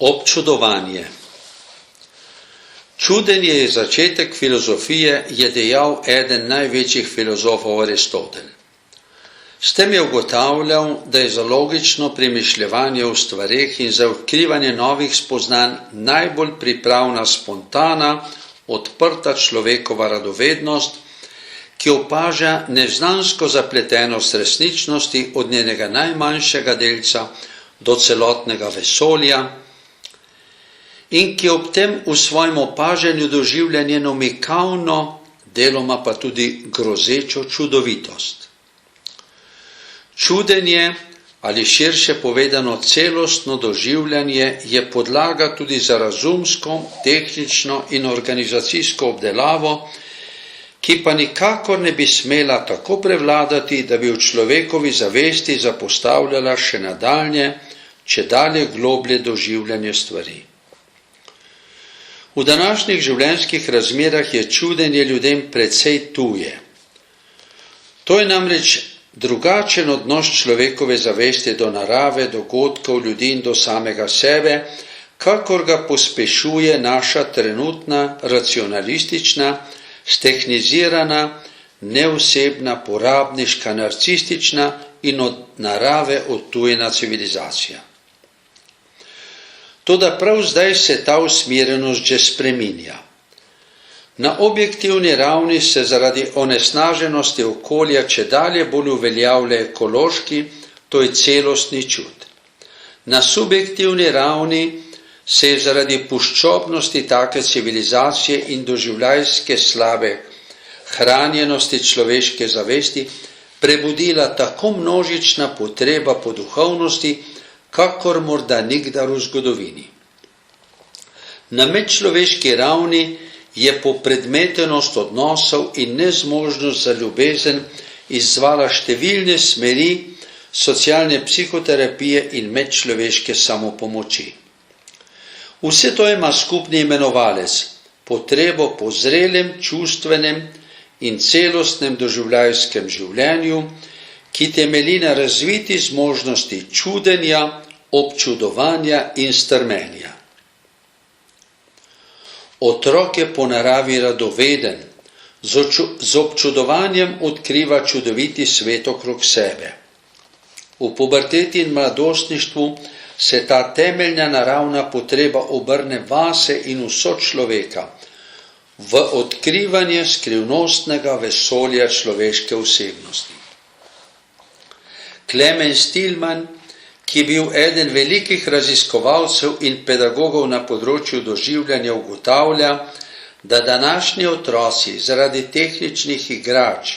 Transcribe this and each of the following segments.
Občudovanje. Čudenje je začetek filozofije, je dejal eden največjih filozofov Aristotel. S tem je ugotavljal, da je za logično premišljevanje o stvareh in za odkrivanje novih spoznanj najbolj pripravna spontana, odprta človekova radovednost, ki opaža neznansko zapletenost resničnosti od njenega najmanjšega delca do celotnega vesolja in ki ob tem v svojem opažanju doživlja njeno mikavno, deloma pa tudi grozečo čudovitost. Čudenje, ali širše povedano celostno doživljanje, je podlaga tudi za razumsko, tehnično in organizacijsko obdelavo, ki pa nikakor ne bi smela tako prevladati, da bi v človekovi zavesti zapostavljala še nadaljnje, čedalje globlje doživljanje stvari. V današnjih življenjskih razmerah je čudenje ljudem precej tuje. To je namreč drugačen odnos človekove zavesti do narave, dogodkov, ljudi in do samega sebe, kakor ga pospešuje naša trenutna, racionalistična, stehnizirana, neosebna, porabniška, narcistična in od narave odtujena civilizacija. Toda prav zdaj se ta usmerjenost že spreminja. Na objektivni ravni se zaradi onesnaženosti okolja čedalje bolj uveljavlja ekološki, to je celostni čut. Na subjektivni ravni se je zaradi puščobnosti take civilizacije in doživljajske slabe hranjenosti človeške zavesti prebudila tako množična potreba po duhovnosti, kakor morda nikdar v zgodovini. Na medčloveški ravni je popredmetenost odnosov in nezmožnost za ljubezen izzvala številne smeri socialne psihoterapije in medčloveške samopomoči. Vse to ima skupni imenovalec, potrebo po zrelem, čustvenem in celostnem doživljajskem življenju, ki temelji na razviti zmožnosti čudenja, občudovanja in strmenja. Otrok je po naravi radoveden, z občudovanjem odkriva čudoviti svet okrog sebe. V puberteti in mladostništvu se ta temeljna naravna potreba obrne vase in v sočloveka, v odkrivanje skrivnostnega vesolja človeške osebnosti. Clemens Tillman, ki je bil eden velikih raziskovalcev in pedagogov na področju doživljanja, ugotavlja, da današnji otroci zaradi tehničnih igrač,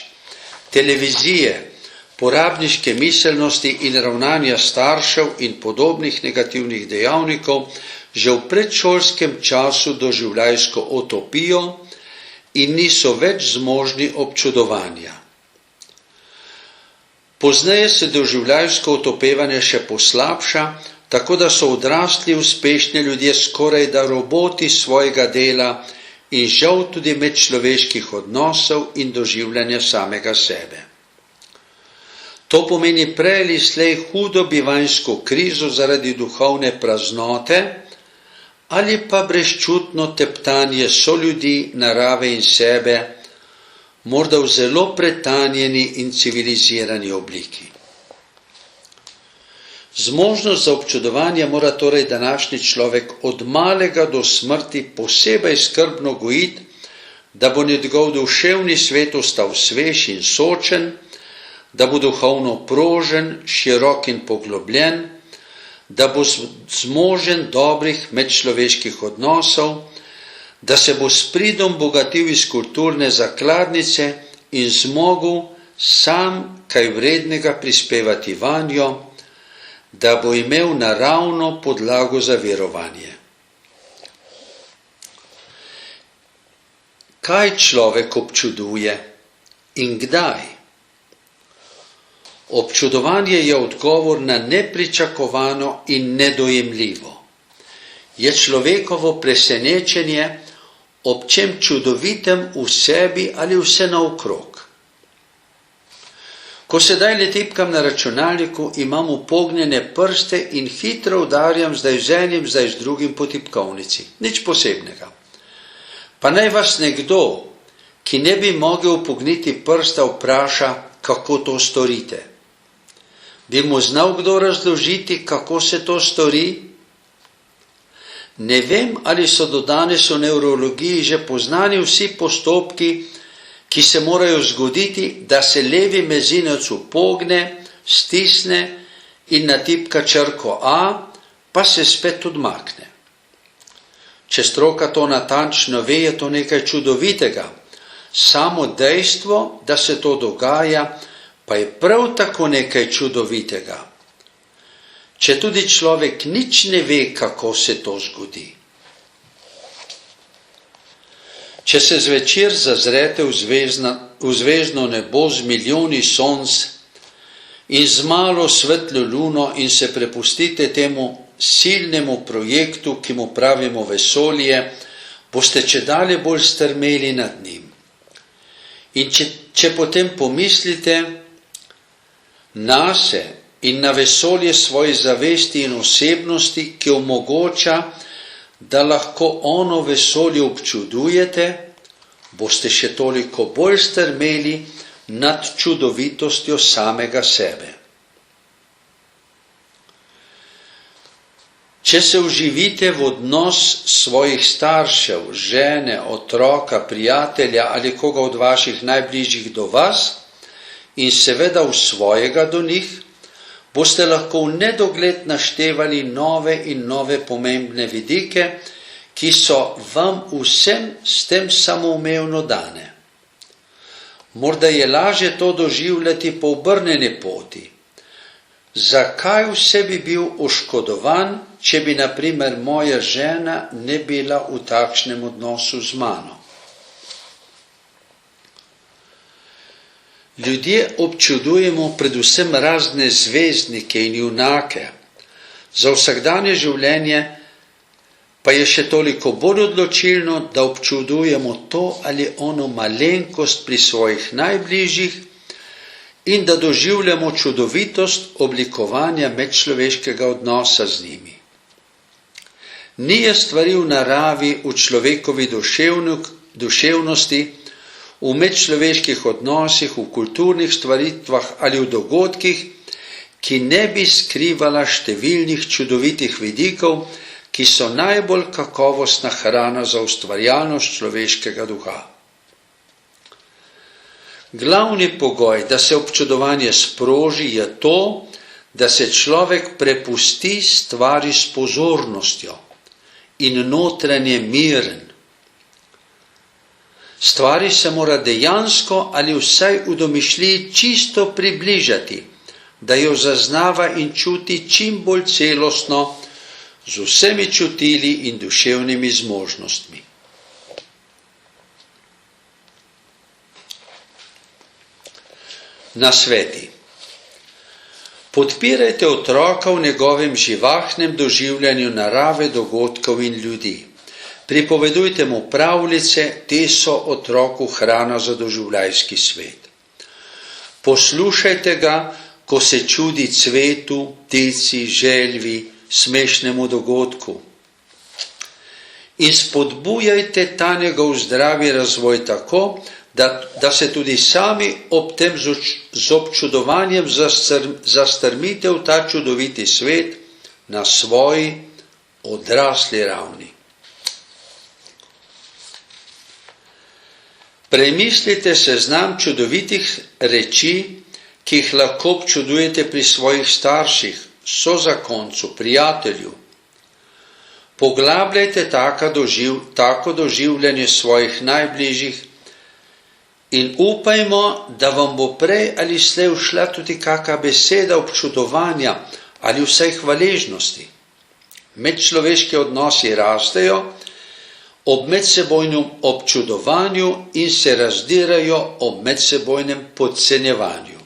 televizije, porabniške miselnosti in ravnanja staršev in podobnih negativnih dejavnikov že v predšolskem času doživljajsko otopijo in niso več zmožni občudovanja. Pozneje se doživljajsko otopevanje še poslabša, tako da so odrasli uspešni ljudje skoraj da roboti svojega dela in žal tudi medčloveških odnosov in doživljanja samega sebe. To pomeni prej ali slej hudo bivanjsko krizo zaradi duhovne praznote ali pa brezčutno teptanje soljudi, narave in sebe, morda v zelo pretanjeni in civilizirani obliki. Zmožnost za občudovanje mora torej današnji človek od malega do smrti posebej skrbno gojiti, da bo njegov duševni svet ostal svež in sočen, da bo duhovno prožen, širok in poglobljen, da bo zmožen dobrih medčloveških odnosov, da se bo s pridom bogatil iz kulturne zakladnice in zmogel sam kaj vrednega prispevati vanjo, da bo imel naravno podlago za verovanje. Kaj človek občuduje in kdaj? Občudovanje je odgovor na nepričakovano in nedojemljivo. Je človekovo presenečenje ob čem čudovitem v sebi ali vse naokrog. Ko sedaj le tipkam na računalniku, imam upognjene prste in hitro udarjam zdaj z enim, zdaj z drugim po tipkovnici. Nič posebnega. Pa naj vas nekdo, ki ne bi mogel upogniti prsta, vpraša, kako to storite. Bi mu znal kdo razložiti, kako se to stori? Ne vem, ali so do danes v nevrologiji že poznani vsi postopki, ki se morajo zgoditi, da se levi mezinec upogne, stisne in natipka črko A, pa se spet odmakne. Če stroka to natančno ve, je to nekaj čudovitega. Samo dejstvo, da se to dogaja, pa je prav tako nekaj čudovitega. Če tudi človek nič ne ve, kako se to zgodi. Če se zvečer zazrete v zvezdno nebo z milijoni sonc in z malo svetlo luno in se prepustite temu silnemu projektu, ki mu pravimo vesolje, boste čedalje bolj strmeli nad njim. In če potem pomislite nase in na vesolje svoje zavesti in osebnosti, ki omogoča, da lahko ono vesolje občudujete, boste še toliko bolj strmeli nad čudovitostjo samega sebe. Če se vživite v odnos svojih staršev, žene, otroka, prijatelja ali koga od vaših najbližjih do vas in seveda v svojega do njih, boste lahko v nedogled naštevali nove in nove pomembne vidike, ki so vam vsem s tem samoumevno dane. Morda je lažje to doživljati po obrnjeni poti. Zakaj vse bi bil oškodovan, če bi na primer moja žena ne bila v takšnem odnosu z mano? Ljudje občudujemo predvsem razne zvezdnike in junake. Za vsakdanje življenje pa je še toliko bolj odločilno, da občudujemo to ali ono malenkost pri svojih najbližjih in da doživljamo čudovitost oblikovanja medčloveškega odnosa z njimi. Ni je stvari v naravi, v človekovi duševnosti, v medčloveških odnosih, v kulturnih stvaritvah ali v dogodkih, ki ne bi skrivala številnih čudovitih vidikov, ki so najbolj kakovostna hrana za ustvarjalnost človeškega duha. Glavni pogoj, da se občudovanje sproži, je to, da se človek prepusti stvari s pozornostjo in notranje miren. Stvari se mora dejansko ali vsaj v domišljiji čisto približati, da jo zaznava in čuti čim bolj celostno, z vsemi čutili in duševnimi zmožnostmi. Nasveti. Podpirajte otroka v njegovem živahnem doživljanju narave, dogodkov in ljudi. Pripovedujte mu pravljice, te so otroku hrana za doživljajski svet. Poslušajte ga, ko se čudi cvetu, ptici, želvi, smešnemu dogodku. In spodbujajte ta njegov zdravi razvoj tako, da se tudi sami ob tem z občudovanjem zastrmite v ta čudoviti svet na svoji odrasli ravni. Premislite seznam čudovitih reči, ki jih lahko občudujete pri svojih starših, sozakoncu, prijatelju. Poglabljajte tako doživljanje svojih najbližjih in upajmo, da vam bo prej ali slej ušla tudi kaka beseda občudovanja ali vsaj hvaležnosti. Medčloveški odnosi rastejo ob medsebojnem občudovanju in se razdirajo ob medsebojnem podcenjevanju.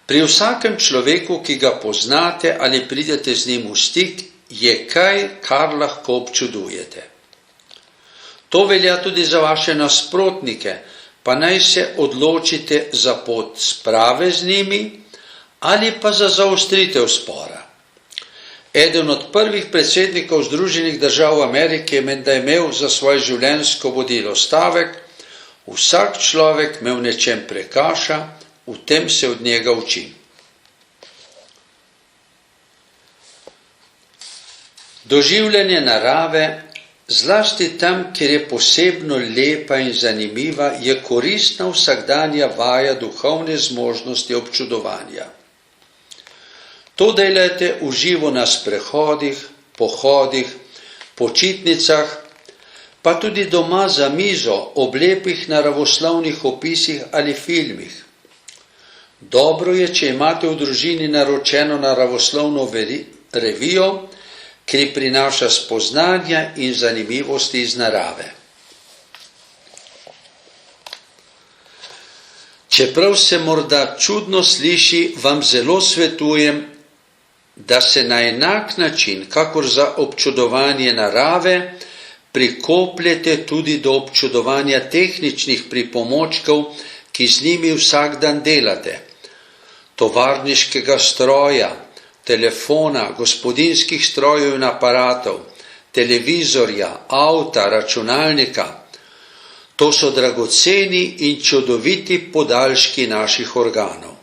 Pri vsakem človeku, ki ga poznate ali pridete z njim v stik, je kaj, kar lahko občudujete. To velja tudi za vaše nasprotnike, pa naj se odločite za pot sprave z njimi ali pa za zaostritev spora. Eden od prvih predsednikov Združenih držav Amerike je menda imel za svoje življenjsko vodilo stavek: vsak človek me v nečem prekaša, v tem se od njega učim. Doživljanje narave, zlasti tam, kjer je posebno lepa in zanimiva, je koristna vsakdanja vaja duhovne zmožnosti občudovanja. To delajte v živo na sprehodih, pohodih, počitnicah, pa tudi doma za mizo ob lepih naravoslovnih opisih ali filmih. Dobro je, če imate v družini naročeno naravoslovno revijo, ki prinaša spoznanja in zanimivosti iz narave. Čeprav se morda čudno sliši, vam zelo svetujem, da se na enak način, kakor za občudovanje narave, prikopljete tudi do občudovanja tehničnih pripomočkov, ki z njimi vsak dan delate. Tovarniškega stroja, telefona, gospodinjskih strojev in aparatov, televizorja, avta, računalnika. To so dragoceni in čudoviti podaljški naših organov.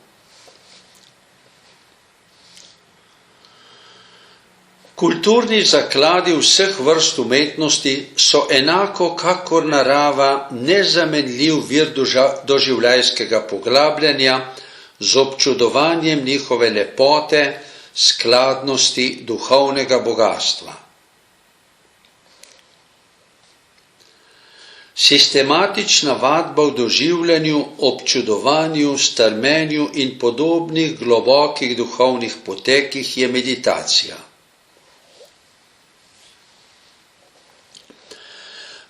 Kulturni zakladi vseh vrst umetnosti so enako kakor narava nezamenljiv vir doživljajskega poglabljanja z občudovanjem njihove lepote, skladnosti, duhovnega bogatstva. Sistematična vadba v doživljanju, občudovanju, strmenju in podobnih globokih duhovnih potekih je meditacija.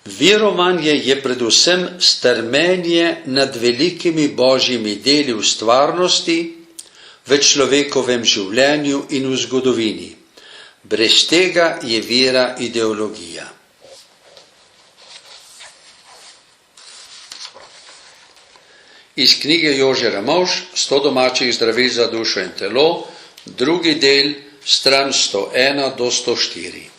Verovanje je predvsem strmenje nad velikimi božjimi deli v stvarnosti, v človekovem življenju in v zgodovini. Brez tega je vera ideologija. Iz knjige Jože Ramovš, 100 domačih zdravil za dušo in telo, drugi del, stran 101 do 104.